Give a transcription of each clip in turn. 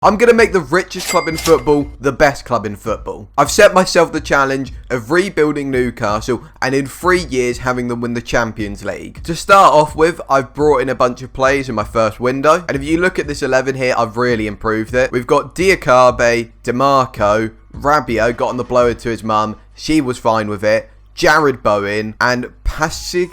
I'm going to make the richest club in football the best club in football. I've set myself the challenge of rebuilding Newcastle and in 3 years having them win the Champions League. To start off with, I've brought in a bunch of players in my first window. And if you look at this 11 here, I've really improved it. We've got Diakabe, DeMarco, Rabiot got on the blower to his mum. She was fine with it. Jared Bowen and Pasig...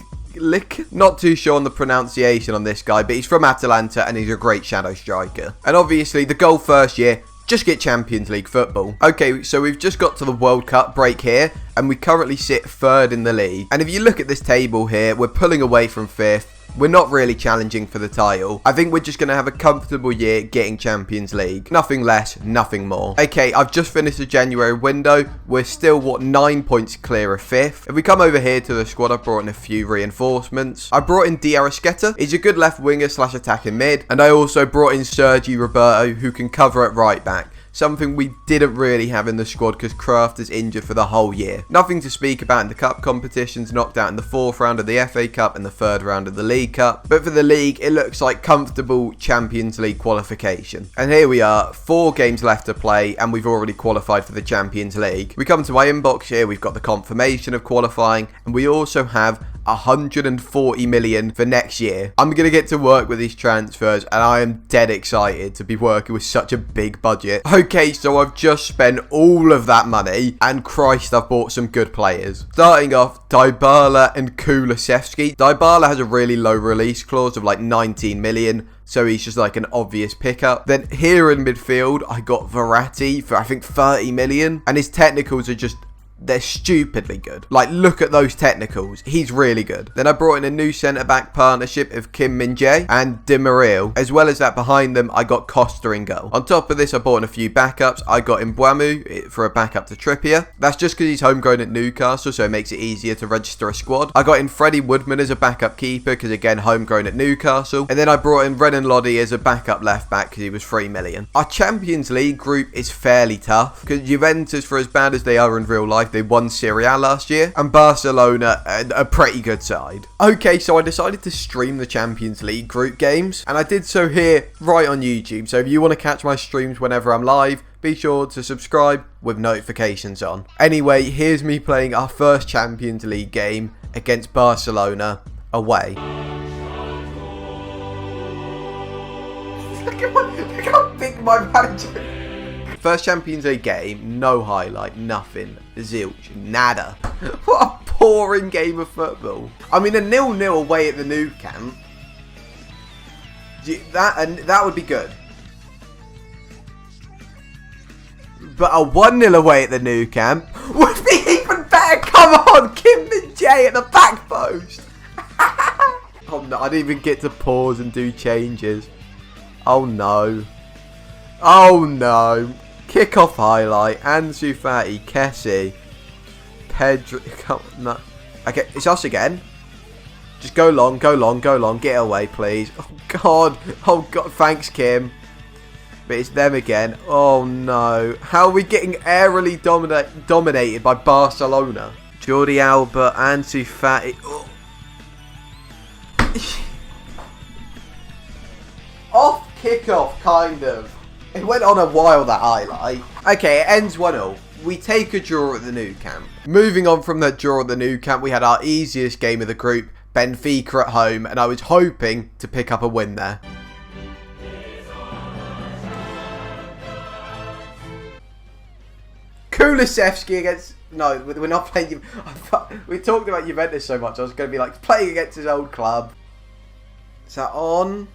Not too sure on the pronunciation on this guy, but he's from Atalanta and he's a great shadow striker. And obviously the goal first year, just get Champions League football. Okay, so we've just got to the World Cup break here and we currently sit 3rd in the league. And if you look at this table here, we're pulling away from 5th. We're not really challenging for the title. I think we're just going to have a comfortable year getting Champions League. Nothing less, nothing more. Okay, I've just finished the January window. We're still, 9 points clear of 5th. If we come over here to the squad, I've brought in a few reinforcements. I brought in Diarra. He's a good left winger / attacking mid. And I also brought in Sergi Roberto, who can cover at right back. Something we didn't really have in the squad because Kraft is injured for the whole year. Nothing to speak about in the cup competitions, knocked out in the 4th round of the FA Cup and the 3rd round of the League Cup. But for the league, it looks like comfortable Champions League qualification. And here we are, 4 games left to play and we've already qualified for the Champions League. We come to my inbox here, we've got the confirmation of qualifying and we also have 140 million for next year. I'm going to get to work with these transfers and I am dead excited to be working with such a big budget. Okay, so I've just spent all of that money and Christ, I've bought some good players. Starting off, Dybala and Kulusevski. Dybala has a really low release clause of like 19 million. So he's just like an obvious pickup. Then here in midfield, I got Verratti for I think 30 million. And his technicals are just... they're stupidly good. Like, look at those technicals. He's really good. Then I brought in a new centre-back partnership of Kim Min-jae and Di Maria. As well as that, behind them, I got Costa in goal. On top of this, I bought in a few backups. I got Mbeumo for a backup to Trippier. That's just because he's homegrown at Newcastle, so it makes it easier to register a squad. I got in Freddie Woodman as a backup keeper, because again, homegrown at Newcastle. And then I brought in Renan Lodi as a backup left-back, because he was 3 million. Our Champions League group is fairly tough, because Juventus, for as bad as they are in real life, they won Serie A last year, and Barcelona, a pretty good side. Okay, so I decided to stream the Champions League group games, and I did so here right on YouTube. So if you want to catch my streams whenever I'm live, be sure to subscribe with notifications on. Anyway, here's me playing our first Champions League game against Barcelona away. Look how big my manager is. First Champions League game, no highlight, nothing, zilch, nada. What a boring game of football. I mean, a 0-0 away at the Nou Camp, that would be good. But a 1-0 away at the Nou Camp would be even better. Come on, Kim Min-jae at the back post. Oh no, I didn't even get to pause and do changes. Oh no. Oh no. Kick-off highlight, Ansu Fati, Kessie, Pedro, no. Okay, it's us again. Just go long, go long, go long, get away please. Oh god, thanks Kim. But it's them again. Oh no, how are we getting airily dominated by Barcelona? Jordi Alba, Ansu Fati. Oh. Off kick-off, kind of. It went on a while, that highlight. Okay, it ends 1-0. We take a draw at the Nou Camp. Moving on from that draw at the Nou Camp, we had our easiest game of the group, Benfica at home, and I was hoping to pick up a win there. Kulusevski against... No, we're not playing... We talked about Juventus so much, I was going to be like, playing against his old club. Is that on?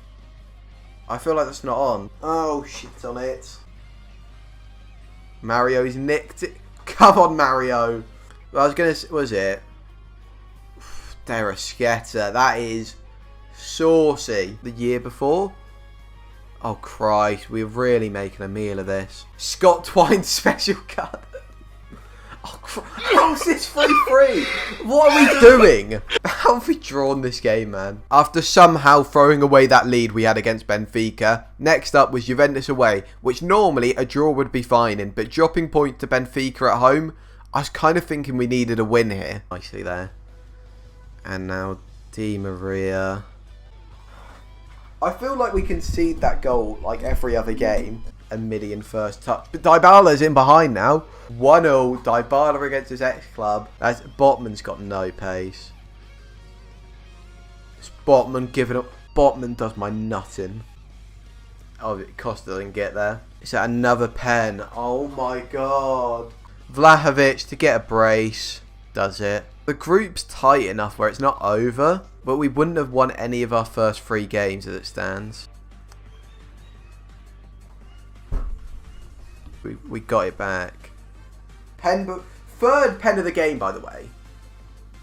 I feel like that's not on. Oh, shit on it. Mario's nicked it. Come on, Mario. I was going to... Was it? Derasketa. That is saucy. The year before? Oh, Christ. We're really making a meal of this. Scott Twine's special cut. Oh, how's this 3-3? What are we doing? How have we drawn this game, man? After somehow throwing away that lead we had against Benfica, next up was Juventus away, which normally a draw would be fine in, but dropping point to Benfica at home, I was kind of thinking we needed a win here. Nicely there. And now Di Maria. I feel like we concede that goal like every other game. a million first touch. But Dybala's in behind now. 1-0. Dybala against his ex-club. Botman's got no pace. It's Botman giving up. Botman does my nutting. Oh, Costa didn't get there. Is that another pen? Oh my god. Vlahovic to get a brace. Does it. The group's tight enough where it's not over, but we wouldn't have won any of our first 3 games as it stands. We got it back. Third pen of the game, by the way.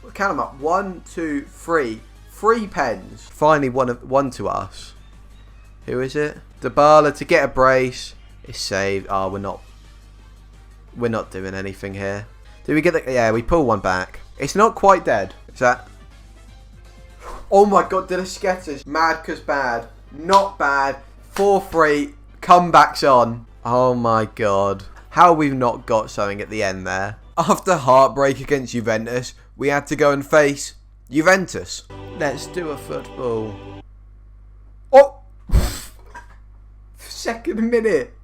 We'll count them up. 1, 2, 3. 3 pens. Finally, one to us. Who is it? Dybala to get a brace. It's saved. Oh, we're not doing anything here. Did we get the... Yeah, we pull one back. It's not quite dead. Is that... Oh my god, De La Sketter's mad cause bad. Not bad. 4-3. Comebacks on. Oh my god. How we've not got something at the end there. After heartbreak against Juventus, we had to go and face Juventus. Let's do a football. Oh! Second minute.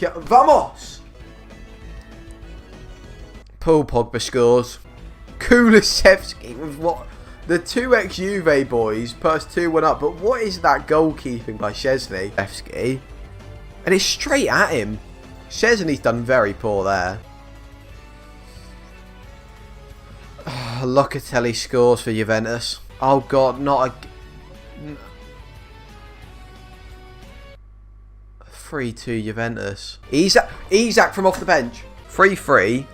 Vamos! Paul Pogba scores. Kulusevski with what? The 2 ex-Juve boys put us 2-1 up. But what is that goalkeeping by Szczesny? Kulusevski. And it's straight at him. Szczesny's done very poor there. Locatelli scores for Juventus. Oh god, not a... 3-2 Juventus. Isak from off the bench. 3-3.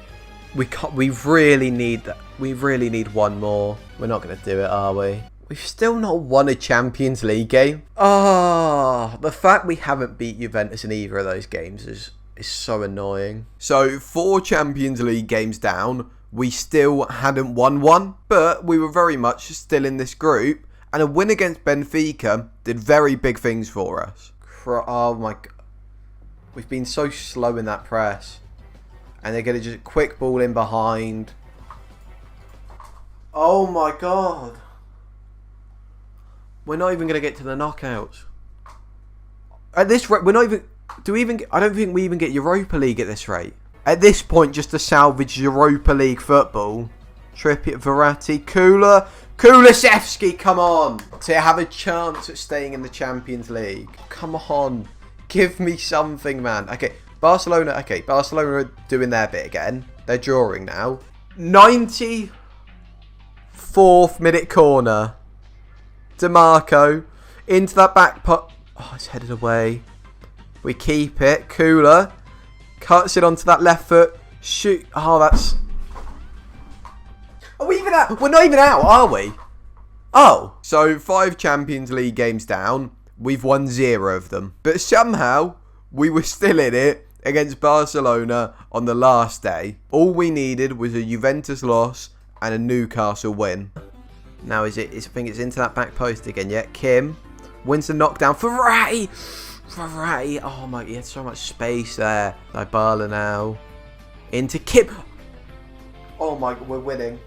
We really need that. We really need one more. We're not going to do it, are we? We've still not won a Champions League game. Ah, the fact we haven't beat Juventus in either of those games is so annoying. So 4 Champions League games down, we still hadn't won one, but we were very much still in this group, and a win against Benfica did very big things for us. Oh my god. We've been so slow in that press. And they're going to just quick ball in behind. Oh my god. We're not even going to get to the knockouts. At this rate, we're not even... I don't think we even get Europa League at this rate. At this point, just to salvage Europa League football. Trippier, Verratti, Kulusevski, come on. To have a chance at staying in the Champions League. Come on. Give me something, man. Okay, Barcelona are doing their bit again. They're drawing now. 94th minute corner. DeMarco into that back pot. Oh, it's headed away. We keep it. Kula cuts it onto that left foot. Shoot. Oh, that's... Are we even out? We're not even out, are we? Oh. So 5 Champions League games down. We've won 0 of them. But somehow, we were still in it against Barcelona on the last day. All we needed was a Juventus loss and a Newcastle win. Now, I think it's into that back post again, yeah? Kim wins the knockdown. Verratti! Oh my, he had so much space there. Dybala now. Into Kim. Oh my, we're winning.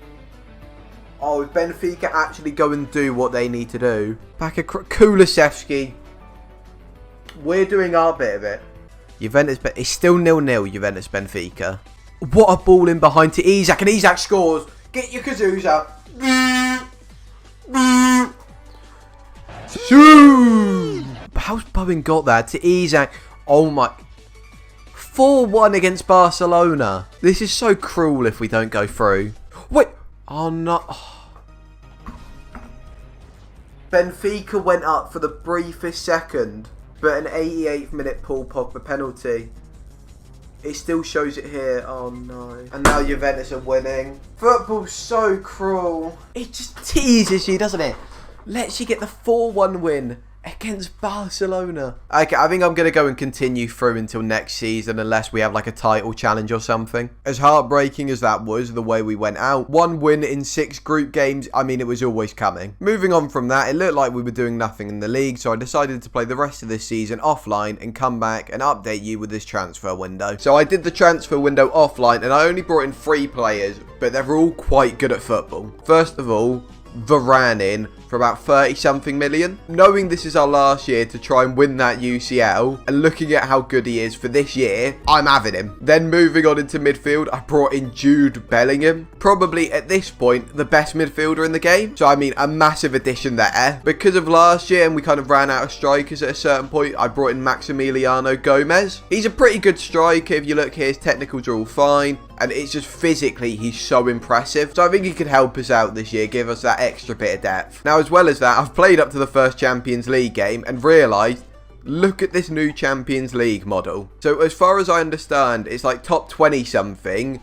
Oh, if Benfica actually go and do what they need to do. Back at Kulusevski. We're doing our bit of it. Juventus, it's still 0-0, Juventus Benfica. What a ball in behind to Isak, and Isak scores. Get your kazoos out. How's Bowen got that to Isak? Oh my. 4-1 against Barcelona. This is so cruel if we don't go through. Wait. Oh no. Benfica went up for the briefest second, but an 88th minute Paul Pogba penalty. It still shows it here. Oh no. And now Juventus are winning. Football's so cruel. It just teases you, doesn't it? Lets you get the 4-1 win against Barcelona. Okay, I think I'm going to go and continue through until next season unless we have like a title challenge or something. As heartbreaking as that was, the way we went out. 1 win in 6 group games. I mean, it was always coming. Moving on from that, it looked like we were doing nothing in the league, so I decided to play the rest of this season offline and come back and update you with this transfer window. So I did the transfer window offline and I only brought in 3 players, but they're all quite good at football. First of all, Varane in for about 30 something million. Knowing this is our last year to try and win that UCL and looking at how good he is for this year, I'm having him. Then moving on into midfield, I brought in Jude Bellingham. Probably at this point, the best midfielder in the game. So I mean, a massive addition there. Because of last year and we kind of ran out of strikers at a certain point, I brought in Maximiliano Gomez. He's a pretty good striker. If you look here, his technicals are all fine. And it's just physically, he's so impressive. So I think he could help us out this year, give us that extra bit of depth. Now, as well as that, I've played up to the first Champions League game and realised, look at this new Champions League model. So as far as I understand, it's like top 20 something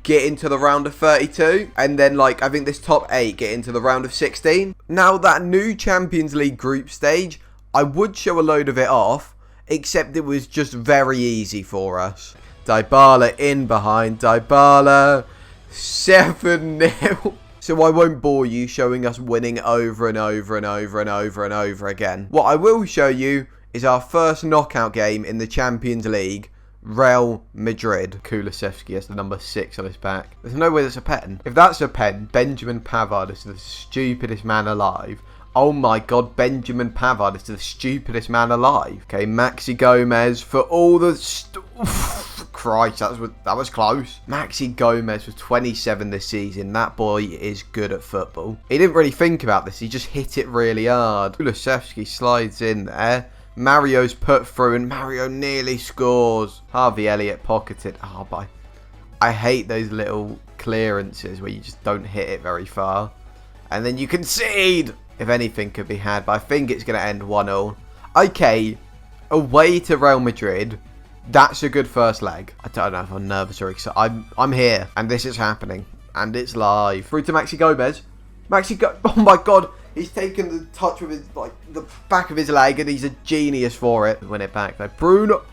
get into the round of 32. And then like, I think this top 8 get into the round of 16. Now that new Champions League group stage, I would show a load of it off, except it was just very easy for us. Dybala in behind. Dybala 7-0. So I won't bore you showing us winning over and over and over and over and over again. What I will show you is our first knockout game in the Champions League. Real Madrid. Kulusevski has the number 6 on his back. There's no way that's a pen. If that's a pen, Benjamin Pavard is the stupidest man alive. Oh my god, Benjamin Pavard is the stupidest man alive. Okay, Maxi Gomez for all the... Christ, that was close. Maxi Gomez was 27 this season. That boy is good at football. He didn't really think about this. He just hit it really hard. Kulusevski slides in there. Mario's put through and Mario nearly scores. Harvey Elliott pocketed. Oh, but I hate those little clearances where you just don't hit it very far. And then you concede. If anything could be had, but I think it's going to end 1-0. Okay, away to Real Madrid. That's a good first leg. I don't know if I'm nervous or excited. I'm here, and this is happening, and it's live. Through to Maxi Gomez. Oh my god, he's taken the touch with his the back of his leg, and he's a genius for it. Win it back though. Bruno,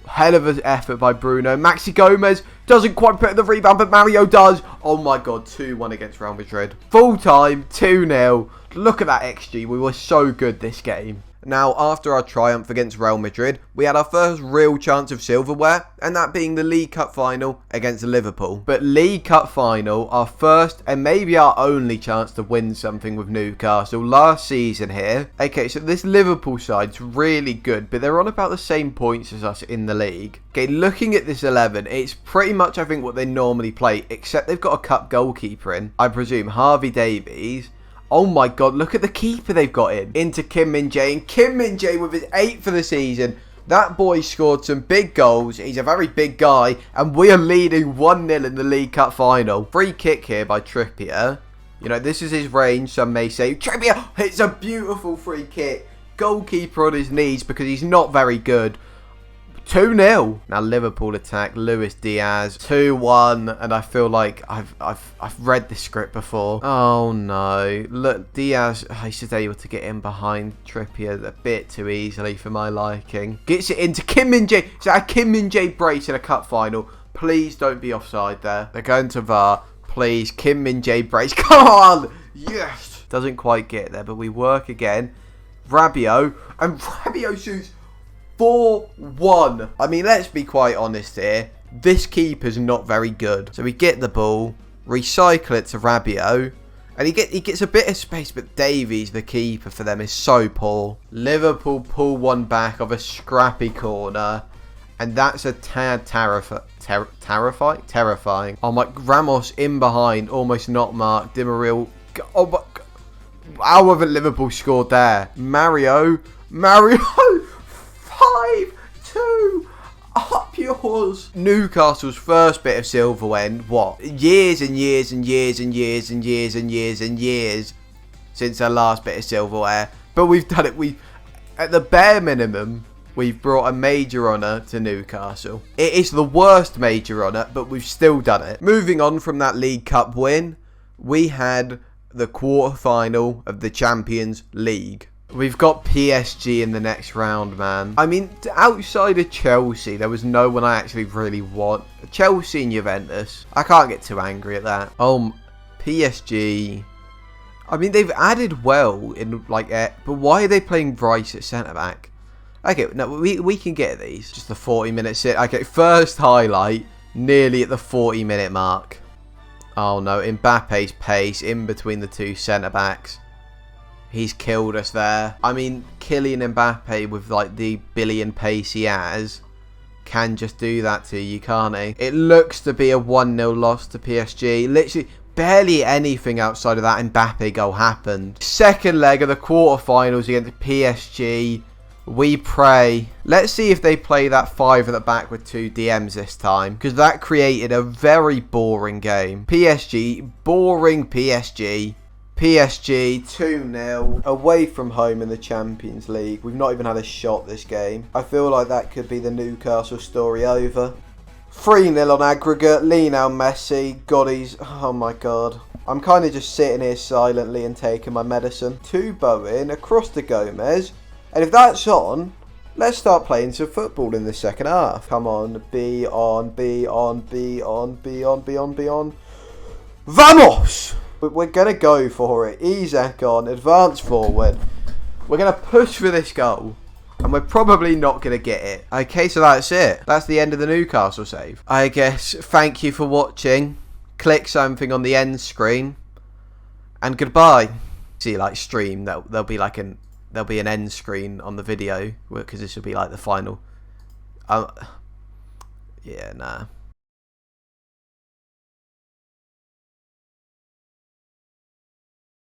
hell of an effort by Bruno. Maxi Gomez doesn't quite put in the rebound, but Mario does. Oh my god, 2-1 against Real Madrid. Full time, 2-0. Look at that XG. We were so good this game. Now, after our triumph against Real Madrid, we had our first real chance of silverware, and that being the League Cup final against Liverpool. But League Cup final, our first and maybe our only chance to win something with Newcastle last season here. Okay, so this Liverpool side's really good, but they're on about the same points as us in the league. Okay, looking at this 11, it's pretty much, I think, what they normally play, except they've got a cup goalkeeper in. I presume Harvey Davies. Oh my god, look at the keeper they've got in. Into Kim Min-jae. And Kim Min-jae with his 8th for the season. That boy scored some big goals. He's a very big guy. And we are leading 1-0 in the League Cup final. Free kick here by Trippier. You know, this is his range, some may say. Trippier hits a beautiful free kick. Goalkeeper on his knees because he's not very good. 2-0. Now Liverpool attack. Luis Diaz. 2-1. And I feel like I've read this script before. Oh no. Look, Diaz. I should able to get in behind Trippier a bit too easily for my liking. Gets it into Kim Min-jae. Is that a Kim Min-jae brace in a cup final? Please don't be offside there. They're going to VAR. Please, Kim Min-jae brace. Come on. Yes. Doesn't quite get there, but we work again. Rabiot. And Rabiot shoots 4-1. I mean, let's be quite honest here. This keeper's not very good. So we get the ball, recycle it to Rabiot, and he gets a bit of space, but Davies, the keeper for them, is so poor. Liverpool pull one back of a scrappy corner, and that's a tad terrifying. Oh my, Ramos in behind, almost not marked. Di Maria, oh my, how haven't Liverpool scored there? Mario. 5-2 up yours. Newcastle's first bit of silverware in what? Years and years and years and years and years and years and years since their last bit of silverware. But we've done it. We, at the bare minimum, we've brought a major honour to Newcastle. It is the worst major honour, but we've still done it. Moving on from that League Cup win, we had the quarter-final of the Champions League. We've got PSG in the next round, man. I mean, outside of Chelsea, there was no one I actually really want. Chelsea and Juventus. I can't get too angry at that. PSG. I mean, they've added well in, like, but why are they playing Bryce at centre-back? Okay, no, we can get these. Just the 40-minute sit. Okay, first highlight, nearly at the 40-minute mark. Oh, no, Mbappe's pace in between the two centre-backs. He's killed us there. I mean, Kylian Mbappe with like the billion pace he has can just do that to you, can't he? It looks to be a 1-0 loss to PSG. Literally, barely anything outside of that Mbappe goal happened. Second leg of the quarterfinals against PSG. We pray. Let's see if they play that 5 at the back with 2 DMs this time, because that created a very boring game. PSG, boring PSG. PSG 2-0 away from home in the Champions League. We've not even had a shot this game. I feel like that could be the Newcastle story over. 3-0 on aggregate. Lionel Messi. Goddies. Oh my god. I'm kind of just sitting here silently and taking my medicine. To Bowen, across to Gomez. And if that's on, let's start playing some football in the second half. Come on. Be on, be on, be on, be on, be on, be on. Vamos! We're going to go for it. Isak on, advance forward. We're going to push for this goal. And we're probably not going to get it. Okay, so that's it. That's the end of the Newcastle save. I guess, thank you for watching. Click something on the end screen. And goodbye. See, like, stream, there'll be like an end screen on the video. Because this will be like the final. Yeah, nah.